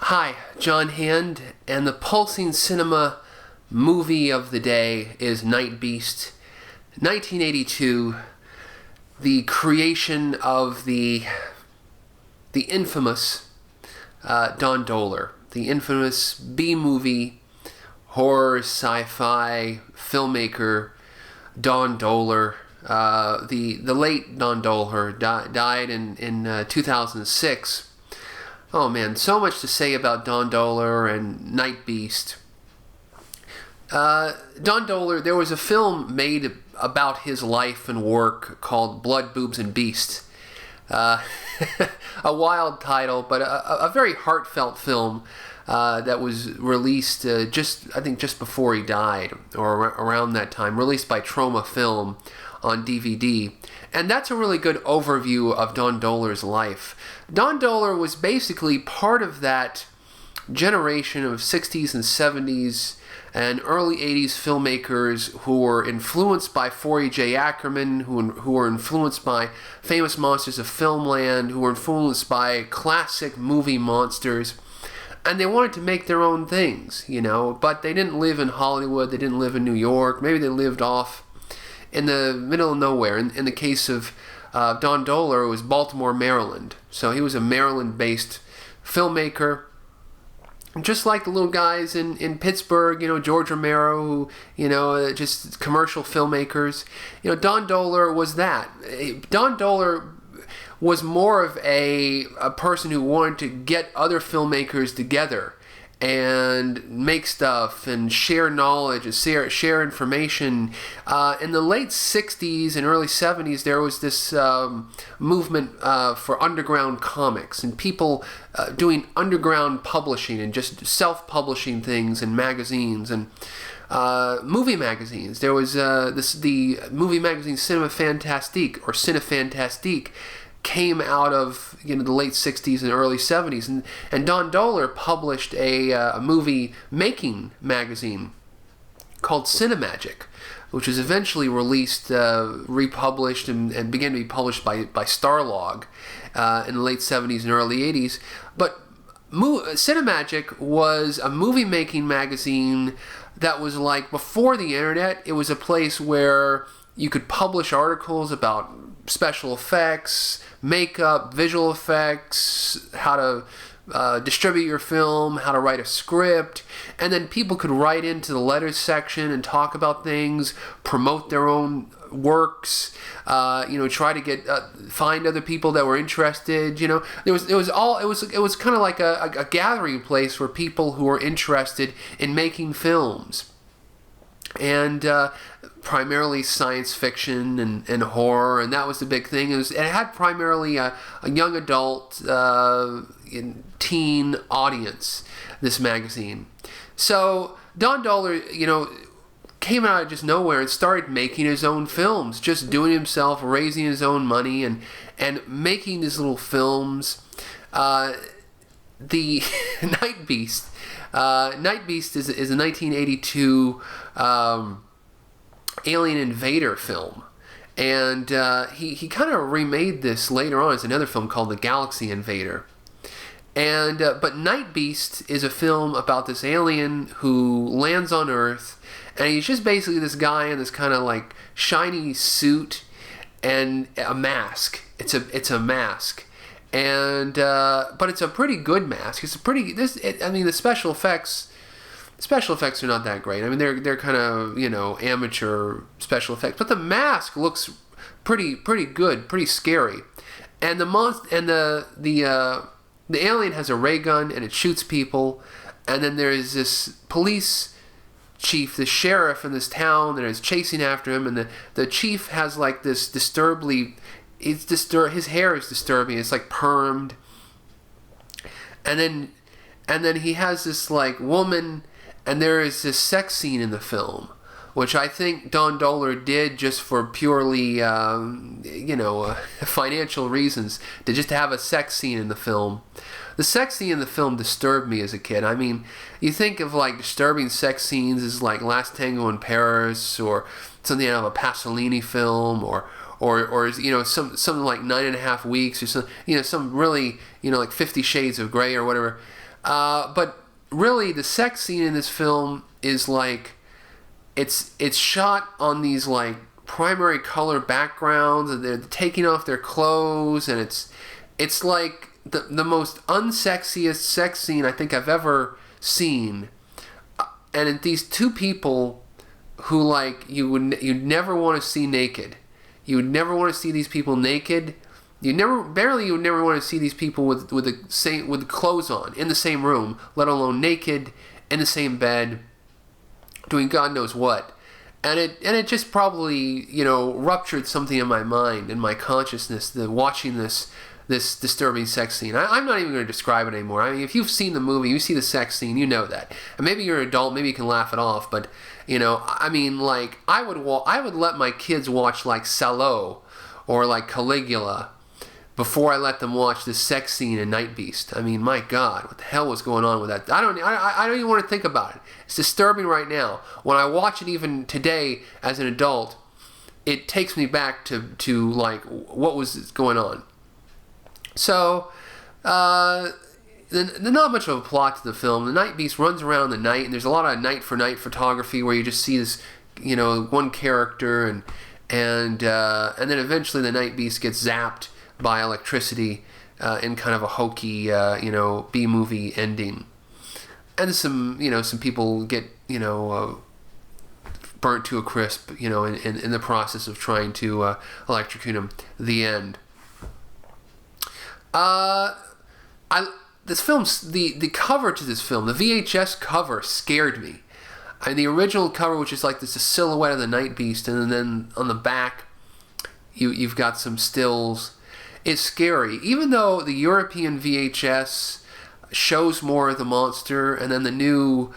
Hi, John Hand, and the pulsing cinema movie of the day is Nightbeast, 1982, the creation of the infamous Don Dohler, the infamous B-movie horror sci-fi filmmaker Don Dohler. The late Don Dohler died in 2006. Oh man, so much to say about Don Dohler and Nightbeast. Don Dohler, there was a film made about his life and work called Blood, Boobs, and Beasts. A wild title, but a very heartfelt film that was released just before he died, or around that time, released by Troma Film on DVD. And that's a really good overview of Don Dohler's life. Don Dohler was basically part of that generation of 60s and 70s and early 80s filmmakers who were influenced by Forey J. Ackerman, who were influenced by Famous Monsters of Filmland, who were influenced by classic movie monsters. And they wanted to make their own things, but they didn't live in Hollywood, they didn't live in New York, maybe they lived off in the middle of nowhere. In the case of Don Dohler, it was Baltimore, Maryland. So he was a Maryland-based filmmaker, just like the little guys in Pittsburgh, George Romero, who, just commercial filmmakers. Don Dohler was that. Don Dohler was more of a person who wanted to get other filmmakers together and make stuff and share knowledge and share information. In the late 60s and early 70s, there was this movement for underground comics and people doing underground publishing and just self-publishing things in magazines and movie magazines. There was the movie magazine Cinema Fantastique or Cinefantastique came out of the late 60s and early 70s, and Don Dohler published a movie making magazine called Cinemagic, which was eventually released, republished, and began to be published by Starlog in the late 70s and early 80s. But Cinemagic was a movie making magazine that was like, before the internet, it was a place where you could publish articles about special effects, makeup, visual effects, how to distribute your film, how to write a script, and then people could write into the letters section and talk about things, promote their own works, try to find other people that were interested. It was kind of like a gathering place for people who were interested in making films. And primarily science fiction and horror, and that was the big thing. It had primarily a young adult teen audience, this magazine. So Don Dohler, came out of just nowhere and started making his own films, just doing himself, raising his own money and making these little films. The Nightbeast. Nightbeast is a 1982 alien invader film, and he kind of remade this later on as another film called The Galaxy Invader. And but Nightbeast is a film about this alien who lands on Earth, and he's just basically this guy in this kind of like shiny suit and a mask. It's a mask. And but it's a pretty good mask. The special effects are not that great. I mean, they're kind of amateur special effects, but the mask looks pretty good, pretty scary. And the alien has a ray gun and it shoots people. And then there's this police chief, the sheriff in this town that is chasing after him, and the chief has like this his hair is disturbing. It's like permed. And then he has this like woman, and there is this sex scene in the film, which I think Don Dohler did just for purely financial reasons, to just have a sex scene in the film. The sex scene in the film disturbed me as a kid. I mean, you think of like disturbing sex scenes as like Last Tango in Paris, or something out of a Pasolini film, or something like 9.5 Weeks, or some really like 50 Shades of Grey or whatever. But really, the sex scene in this film is like, it's shot on these like primary color backgrounds, and they're taking off their clothes, and it's like the most unsexiest sex scene I think I've ever seen. And these two people who like you'd never want to see naked. You would never want to see these people naked. You would never want to see these people with clothes on in the same room, let alone naked in the same bed, doing God knows what. And it just probably, ruptured something in my mind, in my consciousness, watching this disturbing sex scene. I'm not even going to describe it anymore. I mean, if you've seen the movie, you see the sex scene, you know that. And maybe you're an adult, maybe you can laugh it off, but, I mean, like, I would let my kids watch, like, Salo or, like, Caligula before I let them watch this sex scene in Nightbeast. I mean, my God, what the hell was going on with that? I don't even want to think about it. It's disturbing right now. When I watch it even today as an adult, it takes me back to like, what was going on. So, there's not much of a plot to the film. The Nightbeast runs around the night, and there's a lot of night-for-night photography where you just see this, one character, and then eventually the Nightbeast gets zapped by electricity in kind of a hokey, B-movie ending. And some people get, burnt to a crisp, in the process of trying to electrocute him. The end. This film's the cover to this film, the VHS cover, scared me. And the original cover, which is like this, a silhouette of the Nightbeast, and then on the back, you've got some stills. It's scary, even though the European VHS shows more of the monster, and then the new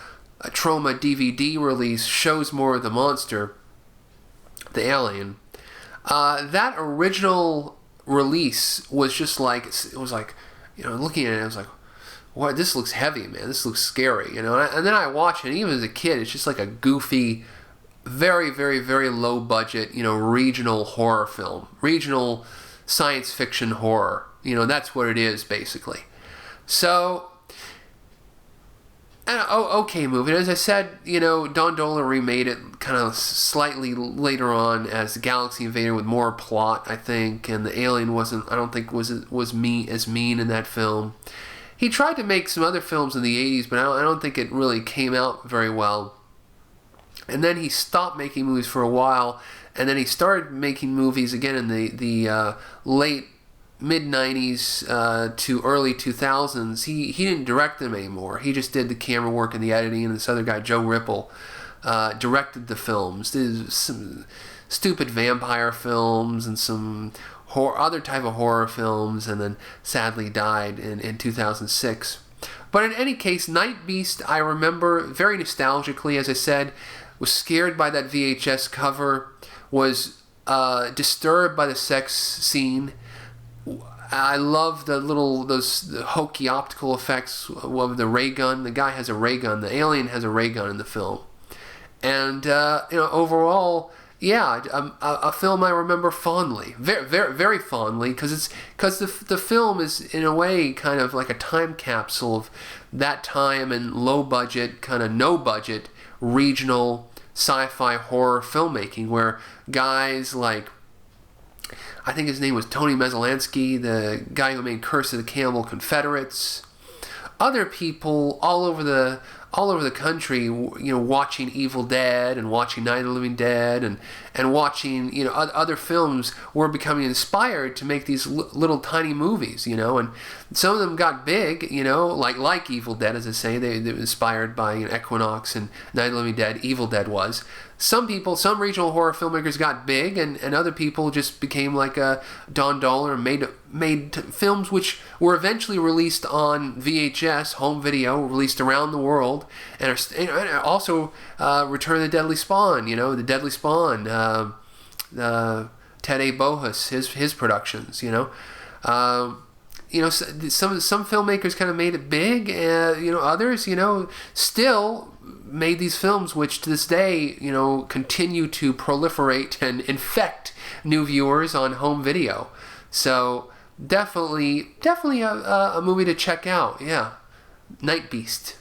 Trauma DVD release shows more of the monster, the alien. That original release was just like, it was like, looking at it, I was like, what, this looks heavy, man, this looks scary, and then I watch it, and even as a kid, it's just like a goofy, very, very, very low budget, regional horror film, regional science fiction horror, that's what it is, basically. So, okay movie. And as I said, Don Dohler remade it kind of slightly later on as the Galaxy Invader with more plot, I think, and the alien I don't think was as mean in that film. He tried to make some other films in the 80s, but I don't think it really came out very well. And then he stopped making movies for a while, and then he started making movies again in the late mid-90s to early 2000s. He didn't direct them anymore. He just did the camera work and the editing, and this other guy, Joe Ripple, directed the films. Did some stupid vampire films and some other type of horror films, and then sadly died in 2006. But in any case, Nightbeast, I remember very nostalgically, as I said, was scared by that VHS cover, was disturbed by the sex scene. I love those hokey optical effects of the ray gun. The guy has a ray gun. The alien has a ray gun in the film. And, overall, yeah, a film I remember fondly. Very, very, very fondly, because the film is, in a way, kind of like a time capsule of that time and low-budget, kind of no-budget, regional sci-fi horror filmmaking, where guys like, I think his name was Tony Mesalansky, the guy who made Curse of the Cannibal Confederates, other people all over the country, watching Evil Dead and watching Night of the Living Dead and watching, other films, were becoming inspired to make these little tiny movies, and some of them got big, like Evil Dead, as I say. They were inspired by Equinox and Night of the Living Dead. Evil Dead was. Some regional horror filmmakers got big, and other people just became like Don Dohler and made films which were eventually released on VHS, home video, released around the world, and also Return of the Deadly Spawn, the Deadly Spawn, Ted A. Bohus, his productions, some filmmakers kind of made it big, others, still made these films which to this day, continue to proliferate and infect new viewers on home video. So definitely a movie to check out. Yeah, Nightbeast.